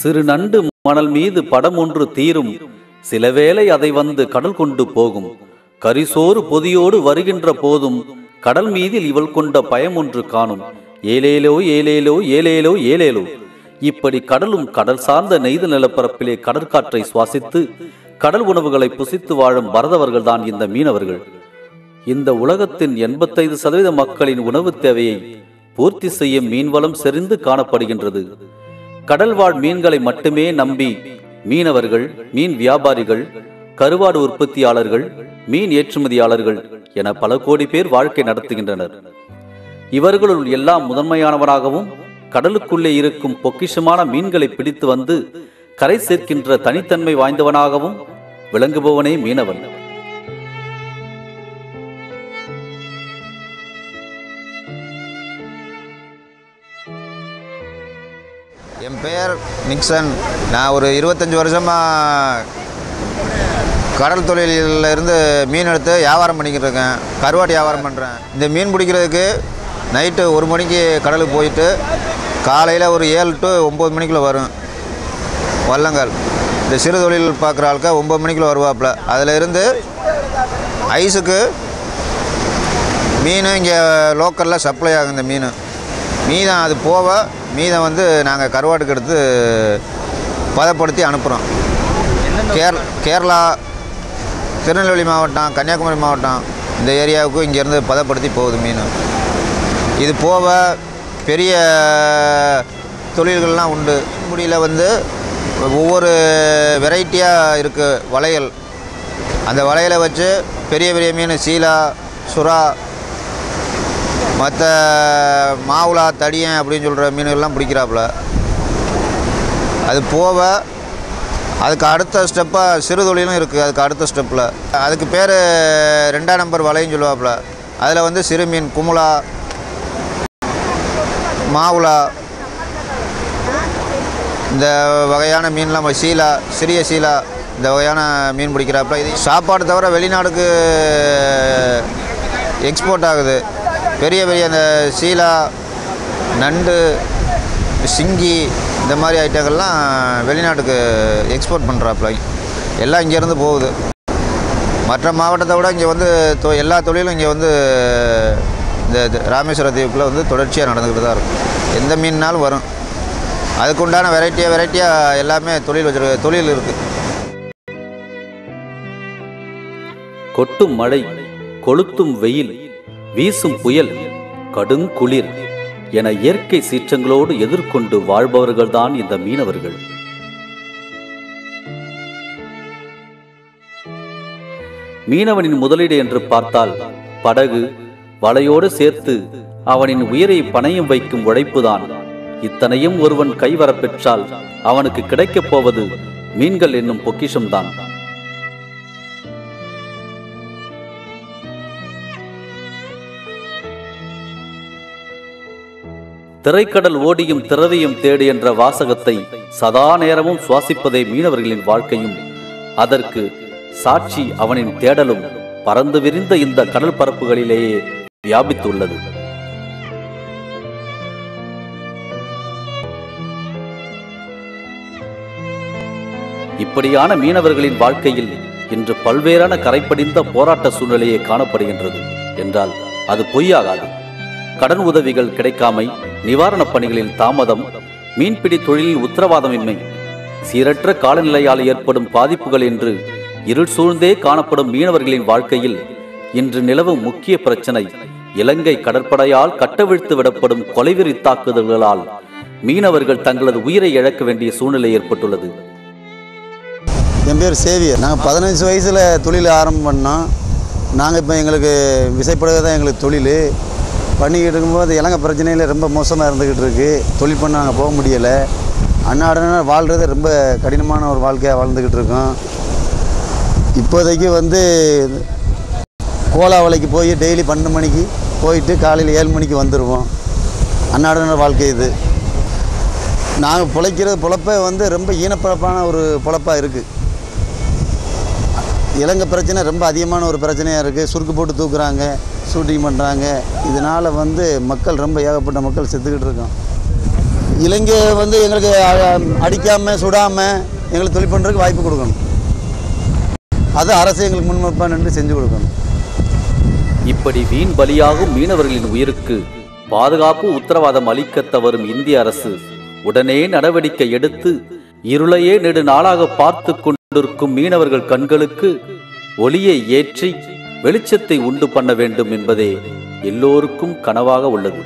சிறு நண்டு மணல் மீது படம் ஒன்று தீரும், சிலவேளை அதை வந்து கடல் கொண்டு போகும். கரிசோறு பொதியோடு வருகின்ற போதும் கடல் மீதில் இவள் கொண்ட பயம் ஒன்று காணும். ஏலேலோ ஏலேலோ ஏலேலோ ஏலேலோ. இப்படி கடலும் கடல் சார்ந்த நெய்த நிலப்பரப்பிலே கடற்காற்றை சுவாசித்து கடல் உணவுகளை புசித்து வாழும் பரதவர்கள்தான் இந்த மீனவர்கள். இந்த உலகத்தின் 85% மக்களின் உணவு தேவையை பூர்த்தி செய்யும் மீன்வளம் செறிந்து காணப்படுகின்றது. கடல்வாழ் மீன்களை மட்டுமே நம்பி மீனவர்கள், மீன் வியாபாரிகள், கருவாடு உற்பத்தியாளர்கள், மீன் ஏற்றுமதியாளர்கள் என பல கோடி பேர் வாழ்க்கை நடத்துகின்றனர். இவர்களுள் எல்லாம் முதன்மையானவனாகவும் கடலுக்குள்ளே இருக்கும் பொக்கிஷமான மீன்களை பிடித்து வந்து கரை சேர்க்கின்ற தனித்தன்மை வாய்ந்தவனாகவும் விளங்குபவனே மீனவன். என் பெயர் நிக்சன். நான் ஒரு 25 வருஷமாக கடல் தொழிலில் இருந்து மீன் எடுத்து வியாபாரம் பண்ணிக்கிட்டு இருக்கேன். கருவாட்டு வியாபாரம் பண்ணுறேன். இந்த மீன் பிடிக்கிறதுக்கு நைட்டு 1 மணிக்கு கடலுக்கு போயிட்டு காலையில் ஒரு 7 to 9 மணிக்குள்ளே வரும் வள்ளங்கள். இந்த சிறு தொழில் பார்க்குற ஆளுக்க 9 மணிக்குள்ளே வருவாப்பில். அதில் இருந்து ஐஸுக்கு மீன் இங்கே லோக்கலில் சப்ளை ஆகும். இந்த மீதம் அது போக மீதம் வந்து நாங்கள் கருவாட்டுக்கு எடுத்து பதப்படுத்தி அனுப்புகிறோம். கேரளா, திருநெல்வேலி மாவட்டம், கன்னியாகுமரி மாவட்டம் இந்த ஏரியாவுக்கு இங்கேருந்து பதப்படுத்தி போகுது மீன். இது போக பெரிய தொழில்கள்லாம் உண்டு. முடியில் வந்து ஒவ்வொரு வெரைட்டியாக இருக்குது வளையல். அந்த வளையலை வச்சு பெரிய பெரிய மீன் சீலா, சுறா, மற்ற மாவுளா, தடியன் அப்படின்னு சொல்கிற மீன்கள்லாம் பிடிக்கிறாப்புல. அது போக அதுக்கு அடுத்த ஸ்டெப்பாக சிறு தொழிலும் இருக்குது. அதுக்கு அடுத்த ஸ்டெப்பில் அதுக்கு பேர் 2ஆம் நம்பர் வலைன்னு சொல்லுவாப்புல. அதில் வந்து சிறு மீன் குமுலா, மாவுளா இந்த வகையான மீன்லாம், சீலா, சிறிய சீலா இந்த வகையான மீன் பிடிக்கிறாப்புல. இது சாப்பாடு தவிர வெளிநாடுக்கு எக்ஸ்போர்ட் ஆகுது. பெரிய பெரிய அந்த சீலா, நண்டு, சிங்கி இந்த மாதிரி ஐட்டங்கள்லாம் வெளிநாட்டுக்கு எக்ஸ்போர்ட் பண்ணுறாப்புல. எல்லாம் இங்கேருந்து போகுது. மற்ற மாவட்டத்தை விட இங்கே வந்து எல்லா தொழிலும் இங்கே வந்து இந்த ராமேஸ்வர தீவுக்குள்ளே வந்து தொடர்ச்சியாக நடந்துக்கிட்டு தான் இருக்கும். எந்த மீன்னாலும் வரும். அதுக்குண்டான வெரைட்டியாக எல்லாமே தொழில் இருக்குது. கொட்டும் மழை, கொளுத்தும் வெயில், வீசும் புயல், கடும் குளிர் என இயற்கை சீற்றங்களோடு எதிர்கொண்டு வாழ்பவர்கள்தான் இந்த மீனவர்கள். மீனவனின் முதலீடு என்று பார்த்தால் படகு, வலையோடு சேர்த்து அவனின் உயிரை பணயம் வைக்கும் உழைப்புதான். இத்தனையும் ஒருவன் கைவரப்பெற்றால் அவனுக்கு கிடைக்கப் போவது மீன்கள் என்னும் பொக்கிஷம்தான். திரைக்கடல் ஓடியும் திரவியும் தேடு என்ற வாசகத்தை சதா நேரமும் சுவாசிப்பதே மீனவர்களின் வாழ்க்கையும் அதற்கு சாட்சி அவனின் தேடலும் பறந்து விரிந்த இந்த கடல் பரப்புகளிலேயே வியாபித்துள்ளது. இப்படியான மீனவர்களின் வாழ்க்கையில் இன்று பல்வேறான கரைப்படிந்த போராட்ட சூழ்நிலையே காணப்படுகின்றது என்றால் அது பொய்யாகாது. கடன் உதவிகள் கிடைக்காமை, நிவாரணப் பணிகளில் தாமதம், மீன்பிடி தொழிலில் உத்தரவாதமின்மை, சீரற்ற காலநிலையால் ஏற்படும் பாதிப்புகள் என்று இருள் சூழ்ந்தே காணப்படும் மீனவர்களின் வாழ்க்கையில் இன்று நிலவும் முக்கிய பிரச்சனை இலங்கை கடற்படையால் கட்டவிழ்த்து விடப்படும் கொலைவெறி தாக்குதல்களால் மீனவர்கள் தங்களது உயிரை இழக்க வேண்டிய சூழ்நிலை ஏற்பட்டுள்ளது. என் பேர் சேவியர். நாங்கள் 15 வயசில் தொழில் ஆரம்பம் பண்ணோம். நாங்கள் இப்போ எங்களுக்கு விசைப்படகு தான் எங்களுக்கு தொழில். பண்ணிக்கிட்டு இருக்கும்போது இலங்கை பிரச்சனையில் ரொம்ப மோசமாக இருந்துக்கிட்டு இருக்குது. தொழில் பண்ண நாங்கள் போக முடியலை. அன்னாடனா வாழ்கிறது ரொம்ப கடினமான ஒரு வாழ்க்கையாக வாழ்ந்துக்கிட்டு இருக்கோம். இப்போதைக்கு வந்து கோலா வலைக்கு போய் டெய்லி 12 மணிக்கு போயிட்டு காலையில் 7 மணிக்கு வந்துடுவோம். அன்னாடன வாழ்க்கை இது. நாங்கள் பொழைப்பே வந்து ரொம்ப ஈனப்பழப்பான ஒரு பொழப்பாக இருக்குது. இலங்கை பிரச்சனை ரொம்ப அதிகமான ஒரு பிரச்சனையாக இருக்குது. சுருக்கு போட்டு தூக்குறாங்க, ஷூட்டிங் பண்ணுறாங்க. இதனால் மக்கள் ரொம்ப ஏகப்பட்ட மக்கள் செத்துக்கிட்டு இருக்கோம். இலங்கை எங்களுக்கு அடிக்காமல் சுடாமல் எங்களுக்கு தொழில் பண்ணுறதுக்கு வாய்ப்பு கொடுக்கணும். அது அரசு எங்களுக்கு முன்மப்பாக நின்று செஞ்சு கொடுக்கணும். இப்படி வீண் பலியாகும் மீனவர்களின் உயிருக்கு பாதுகாப்பு உத்தரவாதம் அளிக்க தவறும் இந்திய அரசு உடனே நடவடிக்கை எடுத்து இருளையே நெடு நாளாக பார்த்து கொண்டிருக்கும் மீனவர்கள் கண்களுக்கு ஒளியை ஏற்றி வெளிச்சத்தை உண்டு பண்ண வேண்டும் என்பதே எல்லோருக்கும் கனவாக உள்ளது.